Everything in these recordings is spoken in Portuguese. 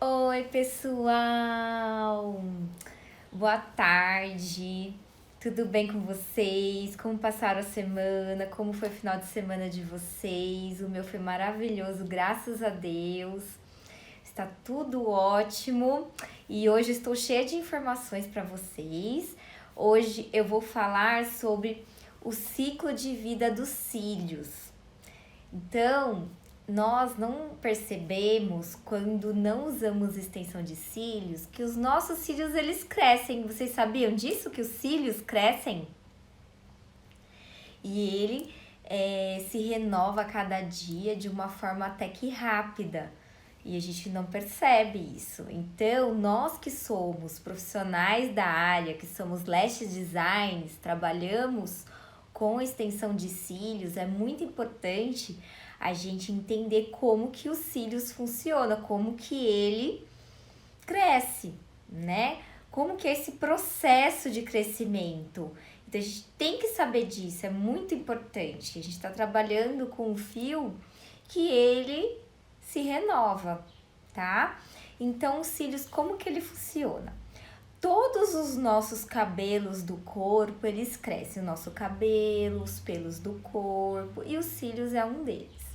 Oi, pessoal! Boa tarde! Tudo bem com vocês? Como passaram a semana? Como foi o final de semana de vocês? O meu foi maravilhoso, graças a Deus. Está tudo ótimo e hoje estou cheia de informações para vocês. Hoje eu vou falar sobre o ciclo de vida dos cílios. Então, nós não percebemos quando não usamos extensão de cílios que os nossos cílios eles crescem. Vocês sabiam disso? Que os cílios crescem? E ele se renova a cada dia de uma forma até que rápida. E a gente não percebe isso. Então, nós que somos profissionais da área, que somos lash designers, trabalhamos com extensão de cílios, é muito importante a gente entender como que os cílios funcionam, como que ele cresce, né? Como que é esse processo de crescimento. Então, a gente tem que saber disso, é muito importante. A gente está trabalhando com um fio que ele se renova, tá? Então, os cílios, como que ele funciona? Todos os nossos cabelos do corpo, eles crescem. O nosso cabelo, os pelos do corpo e os cílios é um deles.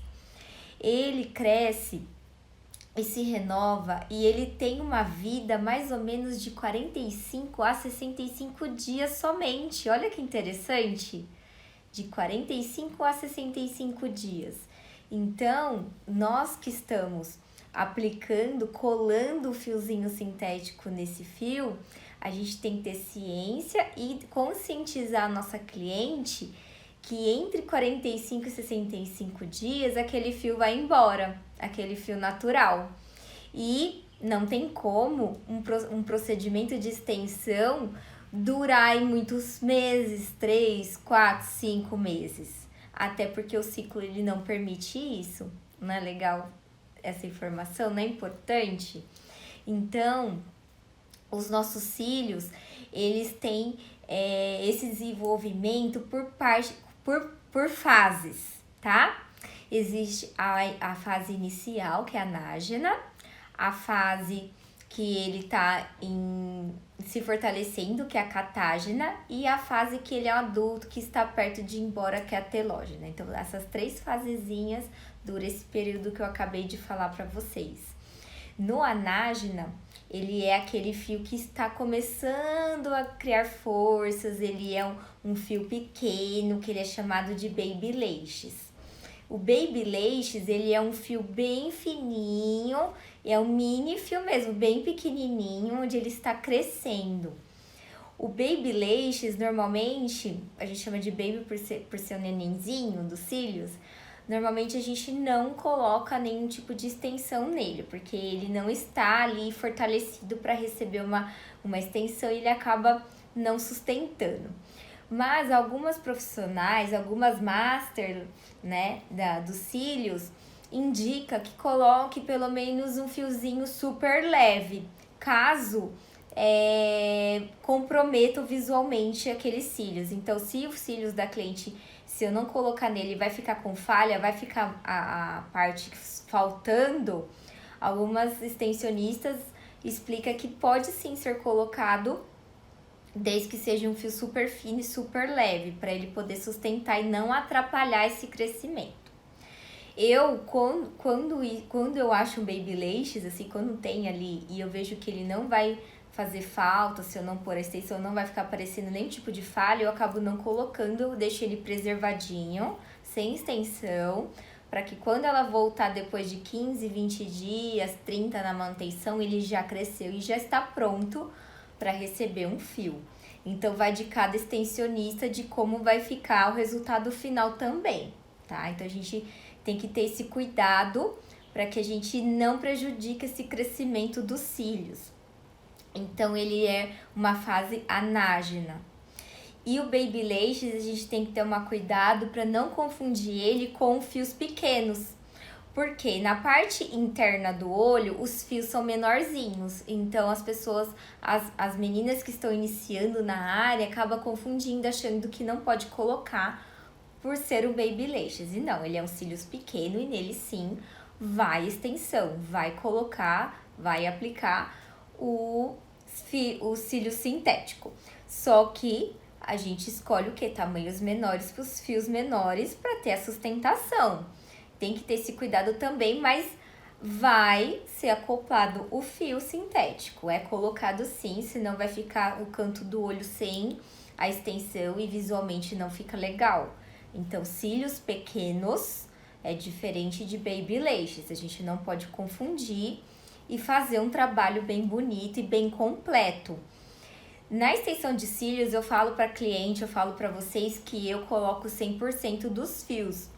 Ele cresce e se renova e ele tem uma vida mais ou menos de 45 a 65 dias somente. Olha que interessante! De 45 a 65 dias. Então, nós que estamos aplicando, colando o fiozinho sintético nesse fio, a gente tem que ter ciência e conscientizar a nossa cliente que entre 45 e 65 dias aquele fio vai embora, aquele fio natural. E não tem como um procedimento de extensão durar em muitos meses, 3, 4, 5 meses. Até porque o ciclo ele não permite isso. Não é legal essa informação? Não é importante? Então, os nossos cílios, eles têm esse desenvolvimento por fases, tá? Existe a fase inicial, que é a anágena, a fase que ele tá se fortalecendo, que é a catágena, e a fase que ele é adulto, que está perto de ir embora, que é a telógena. Então, essas 3 fasezinhas duram esse período que eu acabei de falar para vocês. No anágena, ele é aquele fio que está começando a criar forças, ele é um fio pequeno, que ele é chamado de baby laces. O baby laces, ele é um fio bem fininho, é um mini fio mesmo, bem pequenininho, onde ele está crescendo. O baby laces, normalmente, a gente chama de baby por ser um nenenzinho dos cílios, normalmente a gente não coloca nenhum tipo de extensão nele, porque ele não está ali fortalecido para receber uma extensão e ele acaba não sustentando. Mas algumas profissionais, algumas master, né, dos cílios, indica que coloque pelo menos um fiozinho super leve, caso comprometa visualmente aqueles cílios. Então, se os cílios da cliente, se eu não colocar nele, vai ficar com falha, vai ficar a parte faltando, algumas extensionistas explicam que pode sim ser colocado desde que seja um fio super fino e super leve, para ele poder sustentar e não atrapalhar esse crescimento. Quando eu acho um baby laces, assim, quando tem ali e eu vejo que ele não vai fazer falta, se eu não pôr a extensão, não vai ficar aparecendo nenhum tipo de falha, eu acabo não colocando, eu deixo ele preservadinho, sem extensão, para que quando ela voltar depois de 15, 20 dias, 30 na manutenção, ele já cresceu e já está pronto para receber um fio. Então, vai de cada extensionista de como vai ficar o resultado final também, tá? Então, a gente tem que ter esse cuidado para que a gente não prejudique esse crescimento dos cílios. Então, ele é uma fase anágena. E o baby laces, a gente tem que ter um cuidado para não confundir ele com fios pequenos. Porque na parte interna do olho, os fios são menorzinhos. Então, as pessoas, as meninas que estão iniciando na área, acabam confundindo, achando que não pode colocar por ser o baby laces. E não, ele é um cílios pequeno e nele sim vai extensão, vai aplicar o cílio sintético. Só que a gente escolhe o que? Tamanhos menores para os fios menores para ter a sustentação. Tem que ter esse cuidado também, mas vai ser acoplado o fio sintético. É colocado sim, senão vai ficar o canto do olho sem a extensão e visualmente não fica legal. Então, cílios pequenos é diferente de baby lashes. A gente não pode confundir e fazer um trabalho bem bonito e bem completo. Na extensão de cílios, eu falo para cliente, eu falo para vocês que eu coloco 100% dos fios.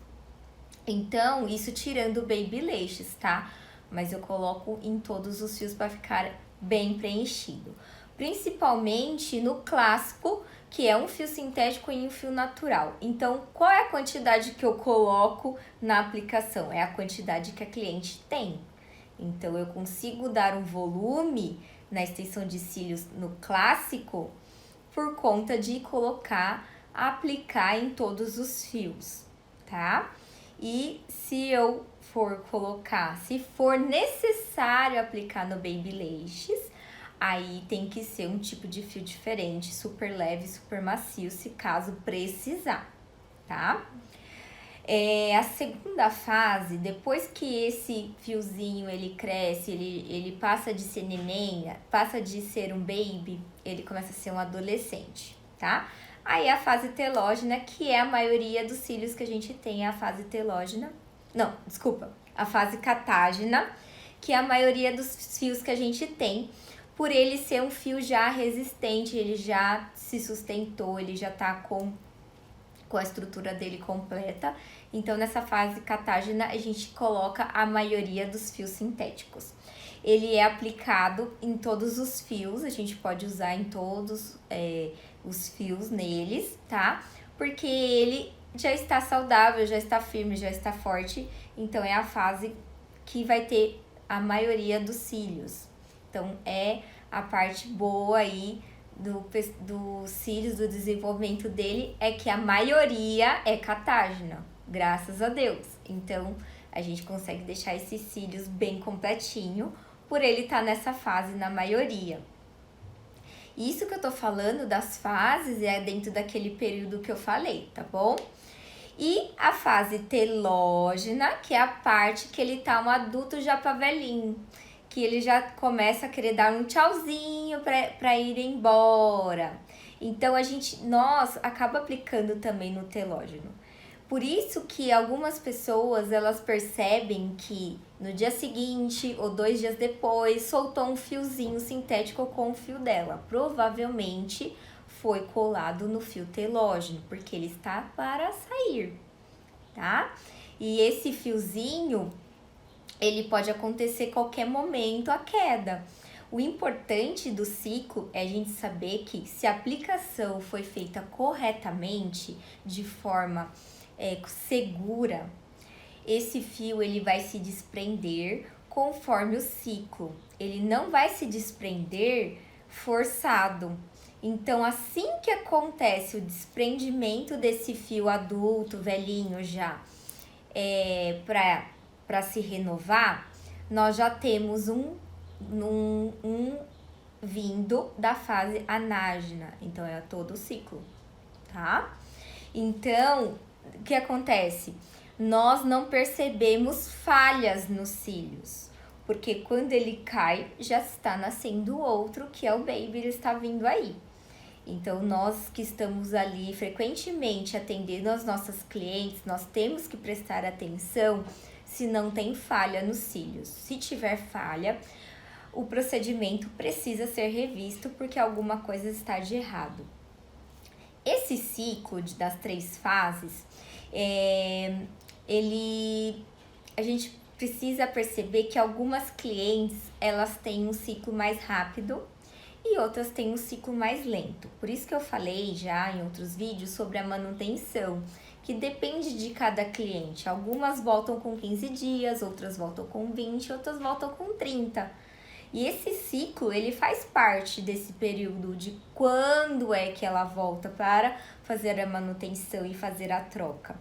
Então, isso tirando o baby lashes, tá? Mas eu coloco em todos os fios para ficar bem preenchido. Principalmente no clássico, que é um fio sintético e um fio natural. Então, qual é a quantidade que eu coloco na aplicação? É a quantidade que a cliente tem. Então, eu consigo dar um volume na extensão de cílios no clássico por conta de aplicar em todos os fios, tá? E se eu for se for necessário aplicar no baby lashes, aí tem que ser um tipo de fio diferente, super leve, super macio, se caso precisar, tá? A segunda fase, depois que esse fiozinho ele cresce, ele passa de ser neném, passa de ser um baby, ele começa a ser um adolescente, tá? Aí a fase telógena, que é a maioria dos cílios que a gente tem, é a fase telógena. Não, desculpa, a fase catágena, que é a maioria dos fios que a gente tem, por ele ser um fio já resistente, ele já se sustentou, ele já tá com a estrutura dele completa. Então, nessa fase catágena, a gente coloca a maioria dos fios sintéticos. Ele é aplicado em todos os fios, a gente pode usar em todos os fios neles, tá? Porque ele já está saudável, já está firme, já está forte. Então, é a fase que vai ter a maioria dos cílios. Então, é a parte boa aí dos cílios, do desenvolvimento dele, é que a maioria é catágena, graças a Deus. Então, a gente consegue deixar esses cílios bem completinho, por ele estar nessa fase na maioria. Isso que eu tô falando das fases é dentro daquele período que eu falei, tá bom? E a fase telógena, que é a parte que ele tá um adulto já pra velhinho, que ele já começa a querer dar um tchauzinho para ir embora. Então, nós acaba aplicando também no telógeno. Por isso que algumas pessoas, elas percebem que no dia seguinte ou 2 dias depois, soltou um fiozinho sintético com o fio dela. Provavelmente foi colado no fio telógeno, porque ele está para sair, tá? E esse fiozinho, ele pode acontecer qualquer momento a queda. O importante do ciclo é a gente saber que se a aplicação foi feita corretamente, de forma segura, esse fio ele vai se desprender conforme o ciclo. Ele não vai se desprender forçado. Então, assim que acontece o desprendimento desse fio adulto, velhinho já, para se renovar, nós já temos um vindo da fase anágena. Então, é todo o ciclo, tá? Então, o que acontece? Nós não percebemos falhas nos cílios, porque quando ele cai, já está nascendo outro, que é o baby, ele está vindo aí. Então, nós que estamos ali frequentemente atendendo as nossas clientes, nós temos que prestar atenção se não tem falha nos cílios. Se tiver falha, o procedimento precisa ser revisto porque alguma coisa está de errado. Esse ciclo das 3 fases, a gente precisa perceber que algumas clientes, elas têm um ciclo mais rápido e outras têm um ciclo mais lento. Por isso que eu falei já em outros vídeos sobre a manutenção, que depende de cada cliente. Algumas voltam com 15 dias, outras voltam com 20, outras voltam com 30. E esse ciclo, ele faz parte desse período de quando é que ela volta para fazer a manutenção e fazer a troca,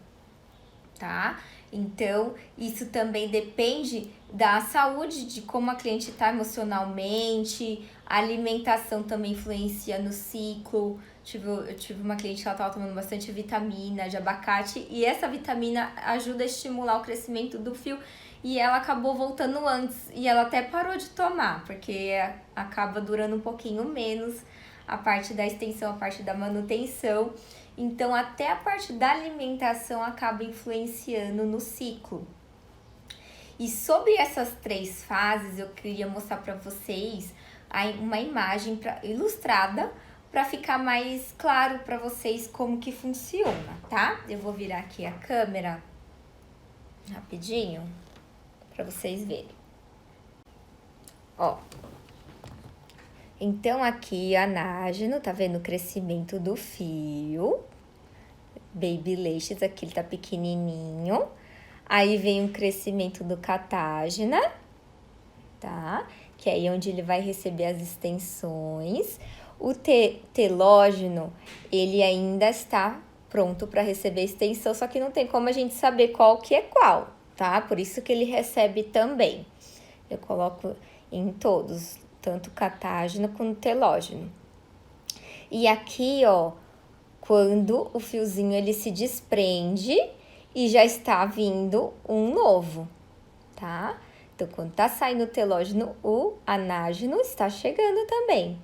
tá? Então, isso também depende da saúde, de como a cliente está emocionalmente, a alimentação também influencia no ciclo. Eu tive uma cliente que ela estava tomando bastante vitamina de abacate e essa vitamina ajuda a estimular o crescimento do fio e ela acabou voltando antes e ela até parou de tomar, porque acaba durando um pouquinho menos a parte da extensão, a parte da manutenção. Então, até a parte da alimentação acaba influenciando no ciclo. E sobre essas 3 fases, eu queria mostrar para vocês uma imagem ilustrada para ficar mais claro para vocês como que funciona, tá? Eu vou virar aqui a câmera rapidinho para vocês verem. Ó. Então, aqui anágeno, tá vendo o crescimento do fio? Baby Laces, aqui ele tá pequenininho. Aí vem o crescimento do catágena, tá? Que é aí onde ele vai receber as extensões. O telógeno, ele ainda está pronto para receber extensão, só que não tem como a gente saber qual que é qual, tá? Por isso que ele recebe também. Eu coloco em todos, tanto catágeno quanto telógeno. E aqui, ó, quando o fiozinho ele se desprende e já está vindo um novo, tá? Então, quando tá saindo o telógeno, o anágeno está chegando também.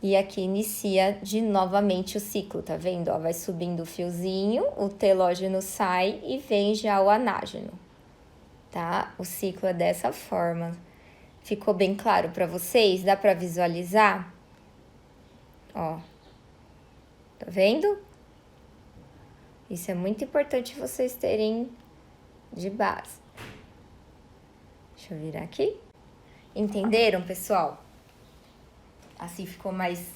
E aqui inicia novamente o ciclo, tá vendo? Ó, vai subindo o fiozinho, o telógeno sai e vem já o anágeno, tá? O ciclo é dessa forma. Ficou bem claro para vocês? Dá para visualizar? Ó, tá vendo? Isso é muito importante vocês terem de base. Deixa eu virar aqui. Entenderam, pessoal? Assim ficou mais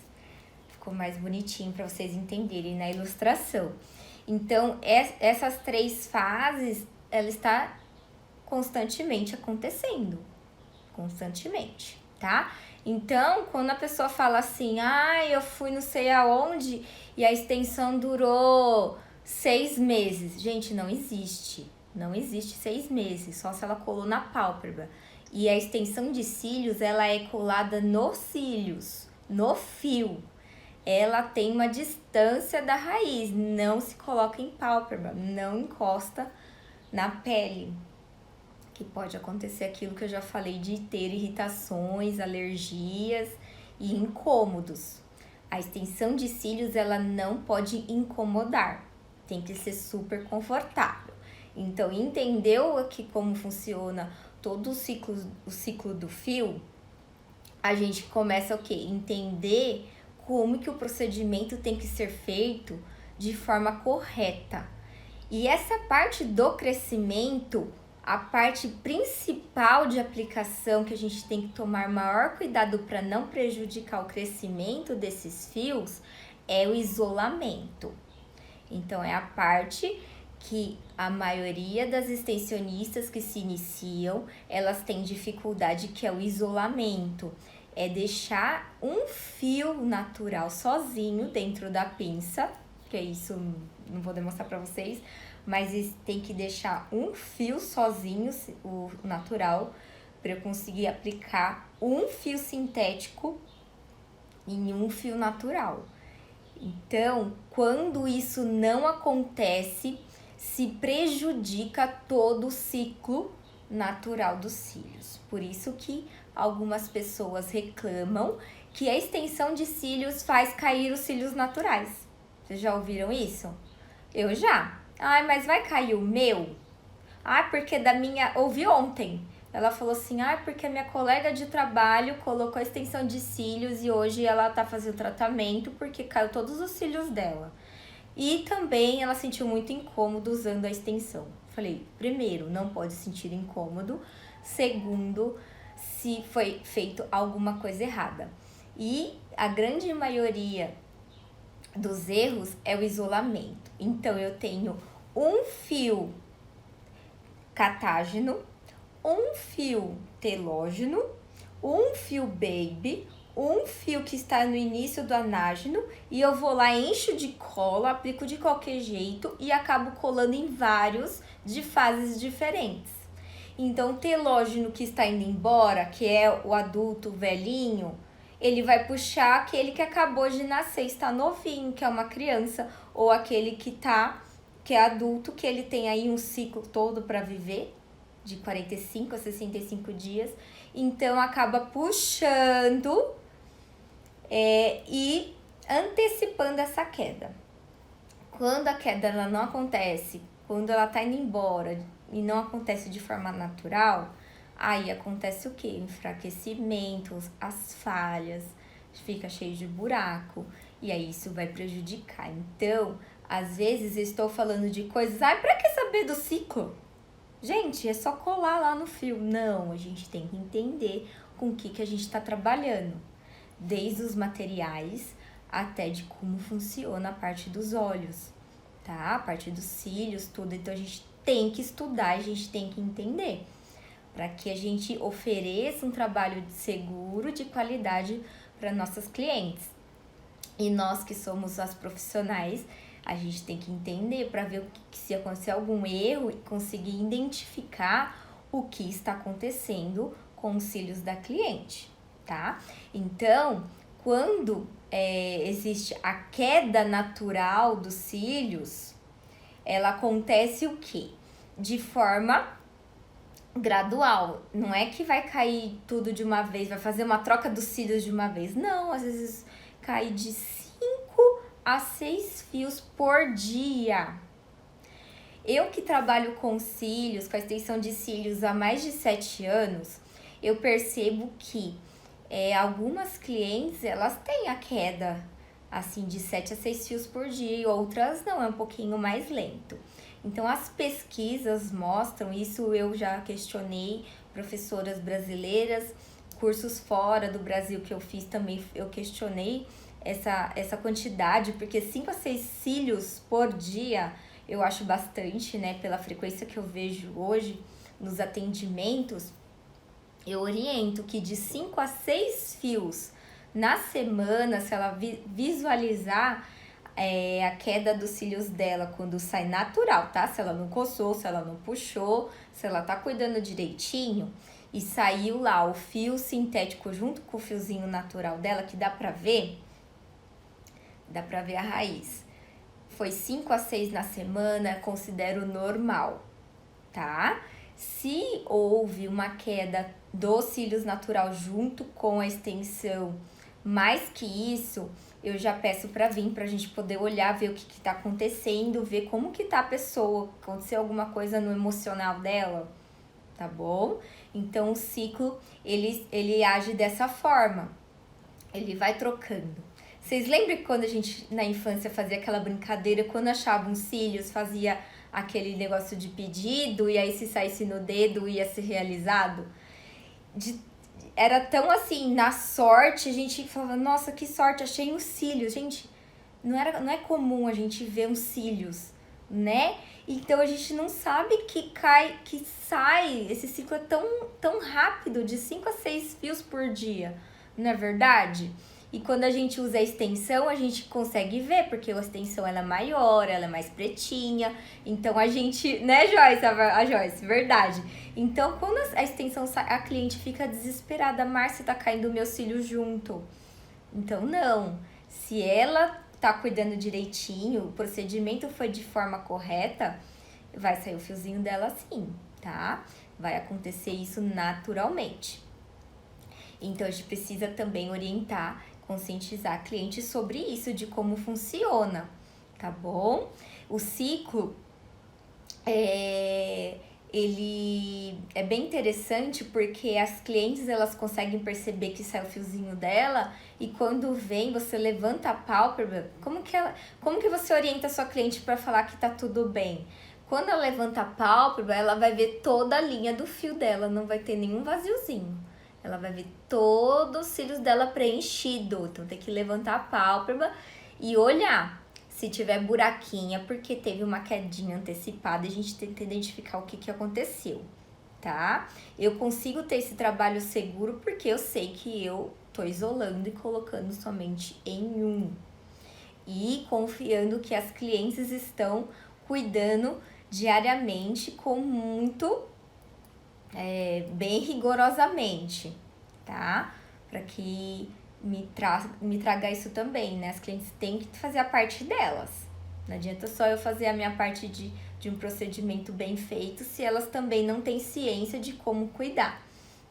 bonitinho para vocês entenderem na ilustração. Então, essas 3 fases, ela está constantemente acontecendo. Constantemente, tá? Então, quando a pessoa fala assim, eu fui não sei aonde e a extensão durou 6 meses. Gente, não existe. Não existe 6 meses, só se ela colou na pálpebra. E a extensão de cílios, ela é colada nos cílios, no fio. Ela tem uma distância da raiz, não se coloca em pálpebra, não encosta na pele. Que pode acontecer aquilo que eu já falei de ter irritações, alergias e incômodos. A extensão de cílios, ela não pode incomodar, tem que ser super confortável. Então, entendeu aqui como funciona todo o ciclo do fio? A gente começa o quê? Entender como que o procedimento tem que ser feito de forma correta. E essa parte do crescimento, a parte principal de aplicação que a gente tem que tomar maior cuidado para não prejudicar o crescimento desses fios é o isolamento. Então, é a parte que a maioria das extensionistas que se iniciam, elas têm dificuldade, que é o isolamento. É deixar um fio natural sozinho dentro da pinça, que é isso, não vou demonstrar para vocês, mas tem que deixar um fio sozinho, o natural, para eu conseguir aplicar um fio sintético em um fio natural. Então, quando isso não acontece, se prejudica todo o ciclo natural dos cílios. Por isso que algumas pessoas reclamam que a extensão de cílios faz cair os cílios naturais. Vocês já ouviram isso? Eu já. Mas vai cair o meu? Porque da minha... Ouvi ontem. Ela falou assim, porque a minha colega de trabalho colocou a extensão de cílios e hoje ela tá fazendo tratamento porque caiu todos os cílios dela. E também ela sentiu muito incômodo usando a extensão. Falei, primeiro, não pode sentir incômodo. Segundo, se foi feito alguma coisa errada. E a grande maioria dos erros é o isolamento. Então, eu tenho um fio catágeno, um fio telógeno, um fio baby, um fio que está no início do anágeno e eu vou lá, encho de cola, aplico de qualquer jeito e acabo colando em vários de fases diferentes. Então, o telógeno que está indo embora, que é o adulto velhinho, ele vai puxar aquele que acabou de nascer, está novinho, que é uma criança, ou aquele que é adulto, que ele tem aí um ciclo todo para viver, de 45 a 65 dias. Então, acaba puxando e antecipando essa queda. Quando a queda ela não acontece, quando ela tá indo embora e não acontece de forma natural, aí acontece o quê? Enfraquecimento, as falhas, fica cheio de buraco e aí isso vai prejudicar. Então, às vezes eu estou falando de coisas, pra que saber do ciclo? Gente, é só colar lá no fio. Não, a gente tem que entender com o que a gente está trabalhando. Desde os materiais até de como funciona a parte dos olhos, tá? A parte dos cílios, tudo. Então, a gente tem que estudar, a gente tem que entender para que a gente ofereça um trabalho seguro, de qualidade para nossas clientes. E nós que somos as profissionais, a gente tem que entender para ver se acontecer algum erro e conseguir identificar o que está acontecendo com os cílios da cliente, tá? Então, quando existe a queda natural dos cílios, ela acontece o quê? De forma gradual. Não é que vai cair tudo de uma vez, vai fazer uma troca dos cílios de uma vez. Não, às vezes cai de 5 a 6 fios por dia. Eu que trabalho com cílios, com a extensão de cílios há mais de 7 anos, eu percebo que algumas clientes, elas têm a queda assim de 7 a 6 fios por dia e outras não, é um pouquinho mais lento. Então, as pesquisas mostram, isso eu já questionei professoras brasileiras, cursos fora do Brasil que eu fiz também, eu questionei essa quantidade, porque 5 a 6 cílios por dia eu acho bastante, né? Pela frequência que eu vejo hoje nos atendimentos, eu oriento que de 5 a 6 fios na semana, se ela visualizar a queda dos cílios dela quando sai natural, tá? Se ela não coçou, se ela não puxou, se ela tá cuidando direitinho e saiu lá o fio sintético junto com o fiozinho natural dela, que dá pra ver a raiz. Foi 5 a 6 na semana, considero normal, tá? Se houve uma queda dos cílios natural junto com a extensão, mais que isso, eu já peço para vir, pra gente poder olhar, ver o que tá acontecendo, ver como que tá a pessoa, aconteceu alguma coisa no emocional dela, tá bom? Então, o ciclo, ele age dessa forma, ele vai trocando. Vocês lembram que quando a gente, na infância, fazia aquela brincadeira, quando achava uns cílios, fazia aquele negócio de pedido, e aí se saísse no dedo ia ser realizado? Era tão assim, na sorte, a gente falava, nossa, que sorte, achei uns cílios. Gente, não é comum a gente ver uns cílios, né? Então a gente não sabe que sai, esse ciclo é tão rápido, de 5 a 6 fios por dia, não é verdade? E quando a gente usa a extensão, a gente consegue ver, porque a extensão ela é maior, ela é mais pretinha. Então a gente, né, Joyce? A Joyce, verdade. Então, quando a extensão sai, a cliente fica desesperada. Márcia, tá caindo o meu cílio junto. Então, não. Se ela tá cuidando direitinho, o procedimento foi de forma correta, vai sair o fiozinho dela sim, tá? Vai acontecer isso naturalmente. Então, a gente precisa também orientar, conscientizar a cliente sobre isso, de como funciona, tá bom? O ciclo, ele é bem interessante porque as clientes, elas conseguem perceber que sai o fiozinho dela e quando vem, você levanta a pálpebra, como que você orienta a sua cliente para falar que tá tudo bem? Quando ela levanta a pálpebra, ela vai ver toda a linha do fio dela, não vai ter nenhum vaziozinho. Ela vai ver todos os cílios dela preenchido. Então, tem que levantar a pálpebra e olhar. Se tiver buraquinha, porque teve uma quedinha antecipada, a gente tenta identificar o que aconteceu, tá? Eu consigo ter esse trabalho seguro porque eu sei que eu tô isolando e colocando somente em um. E confiando que as clientes estão cuidando diariamente com muito, bem rigorosamente, tá? Para que me traga isso também, né? As clientes têm que fazer a parte delas. Não adianta só eu fazer a minha parte de um procedimento bem feito se elas também não têm ciência de como cuidar,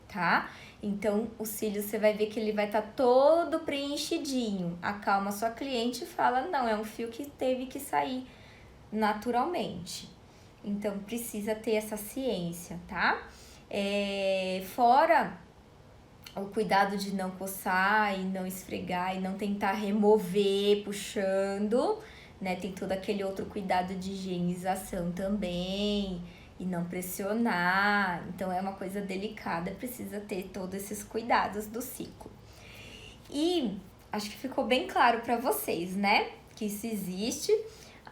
tá? Então, o cílio você vai ver que ele vai estar todo preenchidinho. Acalma sua cliente e fala, não, é um fio que teve que sair naturalmente. Então, precisa ter essa ciência, tá? Fora o cuidado de não coçar e não esfregar e não tentar remover puxando, né? Tem todo aquele outro cuidado de higienização também e não pressionar. Então é uma coisa delicada, precisa ter todos esses cuidados do ciclo. E acho que ficou bem claro para vocês, né? Que isso existe,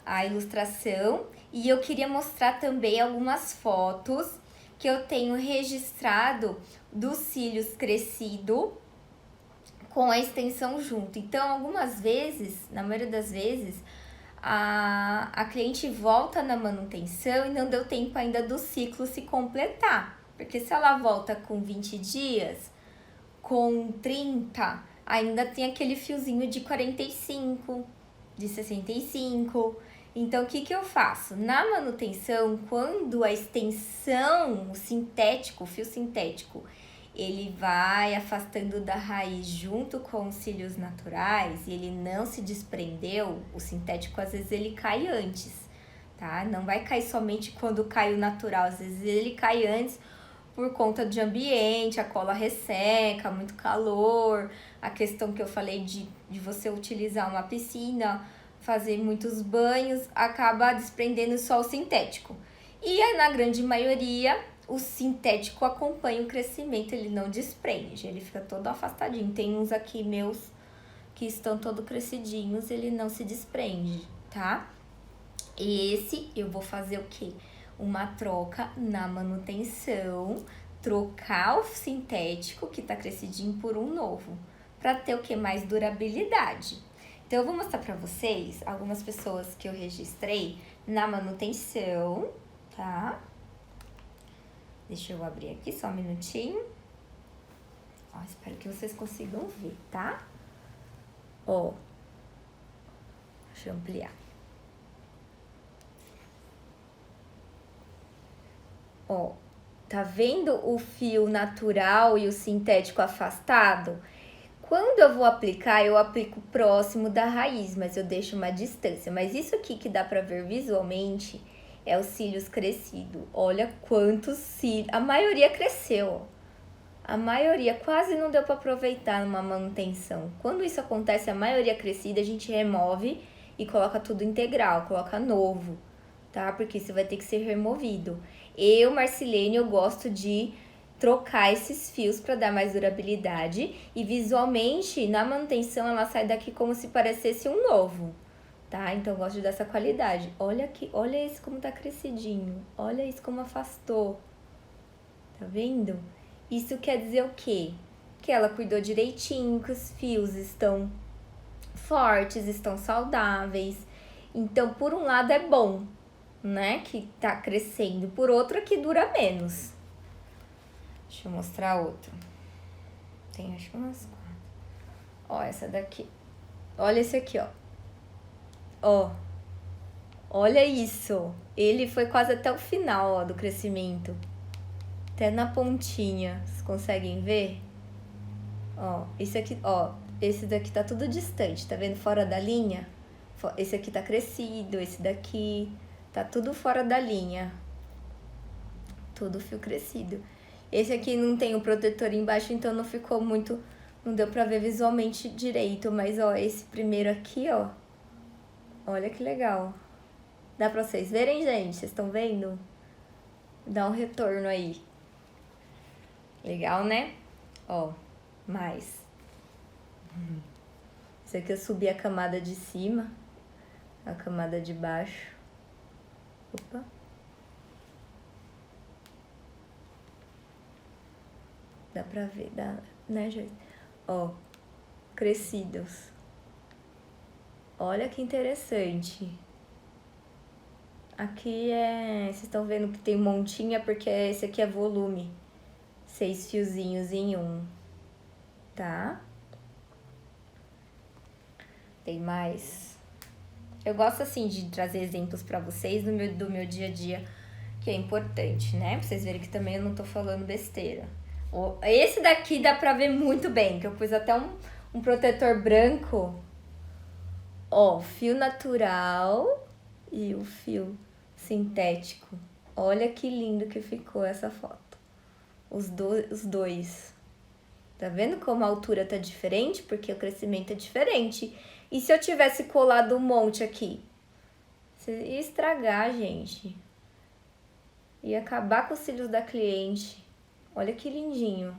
a ilustração. E eu queria mostrar também algumas fotos que eu tenho registrado dos cílios crescido com a extensão junto. Então, algumas vezes, na maioria das vezes, a cliente volta na manutenção e não deu tempo ainda do ciclo se completar. Porque se ela volta com 20 dias, com 30, ainda tem aquele fiozinho de 45, de 65. Então, o que eu faço? Na manutenção, quando a extensão, o sintético, o fio sintético, ele vai afastando da raiz junto com os cílios naturais e ele não se desprendeu, o sintético às vezes ele cai antes, tá? Não vai cair somente quando cai o natural, às vezes ele cai antes por conta de ambiente, a cola resseca, muito calor, a questão que eu falei de você utilizar uma piscina, fazer muitos banhos, acaba desprendendo só o sintético. E aí, na grande maioria, o sintético acompanha o crescimento, ele não desprende, ele fica todo afastadinho. Tem uns aqui meus que estão todo crescidinhos, ele não se desprende, tá? Esse eu vou fazer o quê? Uma troca na manutenção, trocar o sintético que tá crescidinho por um novo, para ter o que? Mais durabilidade. Então, eu vou mostrar para vocês algumas pessoas que eu registrei na manutenção, tá? Deixa eu abrir aqui só um minutinho. Ó, espero que vocês consigam ver, tá? Ó, deixa eu ampliar. Ó, tá vendo o fio natural e o sintético afastado? Quando eu vou aplicar, eu aplico próximo da raiz, mas eu deixo uma distância. Mas isso aqui que dá pra ver visualmente é os cílios crescidos. Olha quantos cílios. A maioria cresceu, ó. A maioria quase não deu pra aproveitar numa manutenção. Quando isso acontece, a maioria crescida, a gente remove e coloca tudo integral, coloca novo, tá? Porque isso vai ter que ser removido. Eu, Marcilene, eu gosto de trocar esses fios para dar mais durabilidade e visualmente na manutenção ela sai daqui como se parecesse um novo, tá? Então eu gosto de dar essa qualidade. Olha aqui, olha esse como tá crescidinho, olha isso como afastou, tá vendo? Isso quer dizer o quê? Que ela cuidou direitinho, que os fios estão fortes, estão saudáveis. Então, por um lado é bom, né, que tá crescendo, por outro é que dura menos. Deixa eu mostrar outro. Tem acho que umas 4. Ó, essa daqui. Olha esse aqui, ó. Ó. Olha isso. Ele foi quase até o final, ó, do crescimento. Até na pontinha. Vocês conseguem ver? Ó, esse aqui, ó. Esse daqui tá tudo distante, tá vendo? Fora da linha. Esse aqui tá crescido, esse daqui tá tudo fora da linha. Tudo fio crescido. Esse aqui não tem o protetor embaixo, então não ficou muito... Não deu pra ver visualmente direito, mas ó, esse primeiro aqui, ó. Olha que legal. Dá pra vocês verem, gente? Vocês estão vendo? Dá um retorno aí. Legal, né? Ó, mais. Esse aqui eu subi a camada de cima, a camada de baixo. Opa. Dá pra ver, dá, né, gente? ó, crescidos. Olha que interessante. Aqui vocês estão vendo que tem montinha porque esse aqui é volume. 6 fiozinhos em um, tá? Tem mais. Eu gosto assim de trazer exemplos pra vocês do meu dia a dia, que é importante, né? Pra vocês verem que também eu não tô falando besteira. Esse daqui dá pra ver muito bem, que eu pus até um protetor branco. Ó, fio natural e o fio sintético. Olha que lindo que ficou essa foto. Os dois. Tá vendo como a altura tá diferente? Porque o crescimento é diferente. E se eu tivesse colado um monte aqui? Você ia estragar, gente. Ia acabar com os cílios da cliente. Olha que lindinho.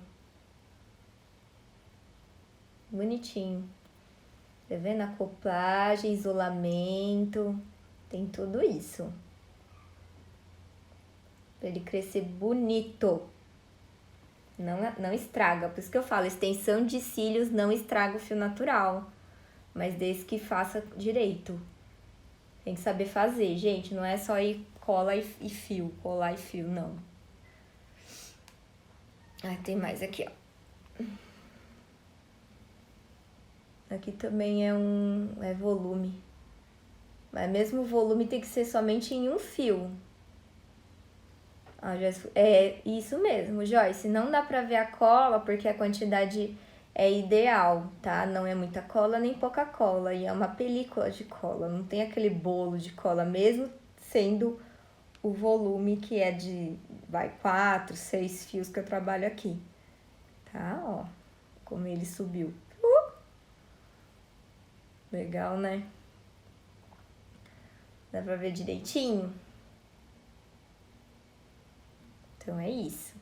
Bonitinho. Tá vendo? Acoplagem, isolamento. Tem tudo isso. Pra ele crescer bonito. Não estraga. Por isso que eu falo, extensão de cílios não estraga o fio natural. Mas desde que faça direito. Tem que saber fazer, gente. Não é só ir cola e fio. Colar e fio, não. Ah, tem mais aqui, ó. Aqui também é volume. Mas mesmo o volume tem que ser somente em um fio. Ah, é isso mesmo, Joyce. Não dá pra ver a cola porque a quantidade é ideal, tá? Não é muita cola nem pouca cola. E é uma película de cola. Não tem aquele bolo de cola, mesmo sendo o volume que é de, 4, 6 fios que eu trabalho aqui. Tá? Ó, como ele subiu. Legal, né? Dá pra ver direitinho? Então é isso.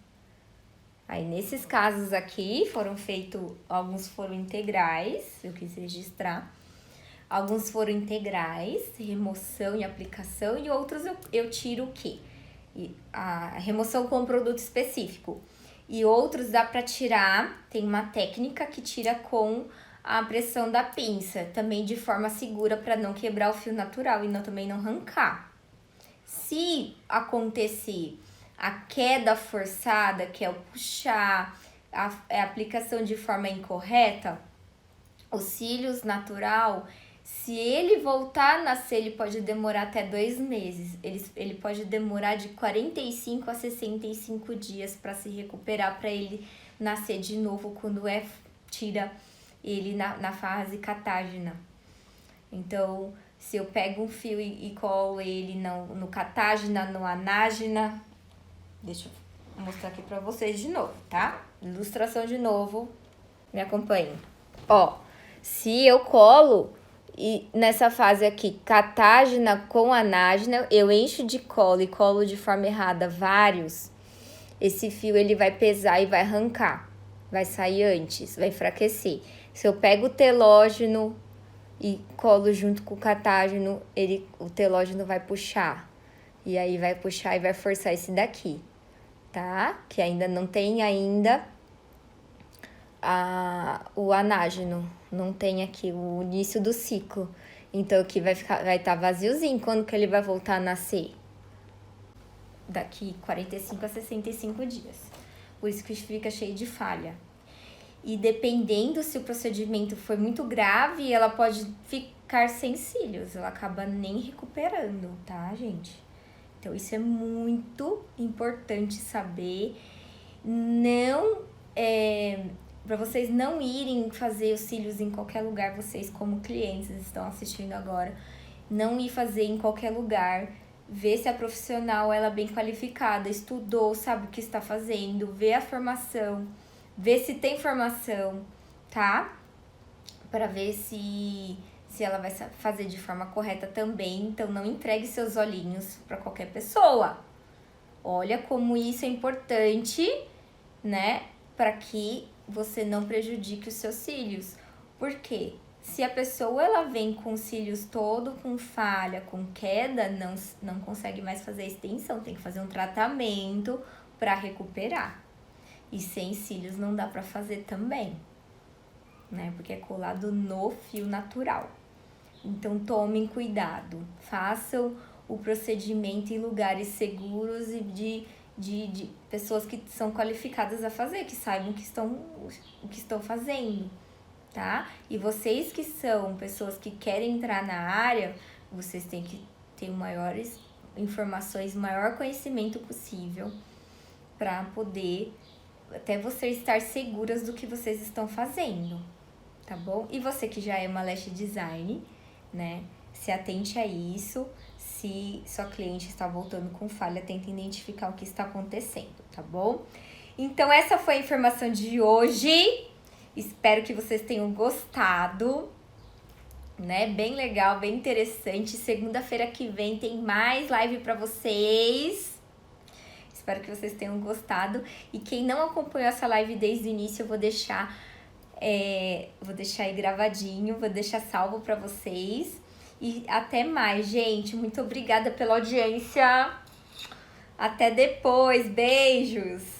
Aí nesses casos aqui foram feitos, alguns foram integrais, eu quis registrar. Alguns foram integrais, remoção e aplicação, e outros eu tiro o quê? A remoção com um produto específico. E outros dá pra tirar, tem uma técnica que tira com a pressão da pinça, também de forma segura para não quebrar o fio natural e também não arrancar. Se acontecer a queda forçada, que é o puxar, a aplicação de forma incorreta, os cílios natural, se ele voltar a nascer, ele pode demorar até 2 meses. Ele pode demorar de 45 a 65 dias para se recuperar, para ele nascer de novo quando tira ele na fase catágena. Então, se eu pego um fio e colo ele no catágena, no anágena, deixa eu mostrar aqui pra vocês de novo, tá? Ilustração de novo, me acompanhem. Ó, se eu colo e nessa fase aqui, catágena com anágena, eu encho de cola e colo de forma errada vários, esse fio ele vai pesar e vai arrancar, vai sair antes, vai enfraquecer. Se eu pego o telógeno e colo junto com o catágeno, o telógeno vai puxar. E aí vai puxar e vai forçar esse daqui, tá? Que ainda não tem o anágeno, não tem aqui o início do ciclo. Então aqui vai estar vaziozinho. Quando que ele vai voltar a nascer? Daqui 45 a 65 dias. Por isso que fica cheio de falha. E dependendo se o procedimento for muito grave, ela pode ficar sem cílios. Ela acaba nem recuperando, tá, gente? Então, isso é muito importante saber. Não, para vocês não irem fazer os cílios em qualquer lugar, vocês como clientes estão assistindo agora, não ir fazer em qualquer lugar. Ver se a profissional ela é bem qualificada, estudou, sabe o que está fazendo, ver a formação, ver se tem formação, tá? Para ver se ela vai fazer de forma correta também. Então, não entregue seus olhinhos para qualquer pessoa. Olha como isso é importante, né? Para que você não prejudique os seus cílios. Por quê? Se a pessoa ela vem com os cílios todo com falha, com queda, não consegue mais fazer a extensão. Tem que fazer um tratamento para recuperar. E sem cílios não dá para fazer também. né? Porque é colado no fio natural. Então tomem cuidado, façam o procedimento em lugares seguros e de pessoas que são qualificadas a fazer, que saibam o que estão fazendo, tá? E vocês que são pessoas que querem entrar na área, vocês têm que ter maiores informações, maior conhecimento possível para poder até vocês estar seguras do que vocês estão fazendo, tá bom? E você que já é uma lash design, né? Se atente a isso. Se sua cliente está voltando com falha, tente identificar o que está acontecendo, tá bom? Então, essa foi a informação de hoje. Espero que vocês tenham gostado, né? Bem legal, bem interessante. Segunda-feira que vem tem mais live para vocês. Espero que vocês tenham gostado. E quem não acompanhou essa live desde o início, eu vou deixar aí gravadinho, vou deixar salvo para vocês. E até mais, gente. Muito obrigada pela audiência. Até depois. Beijos.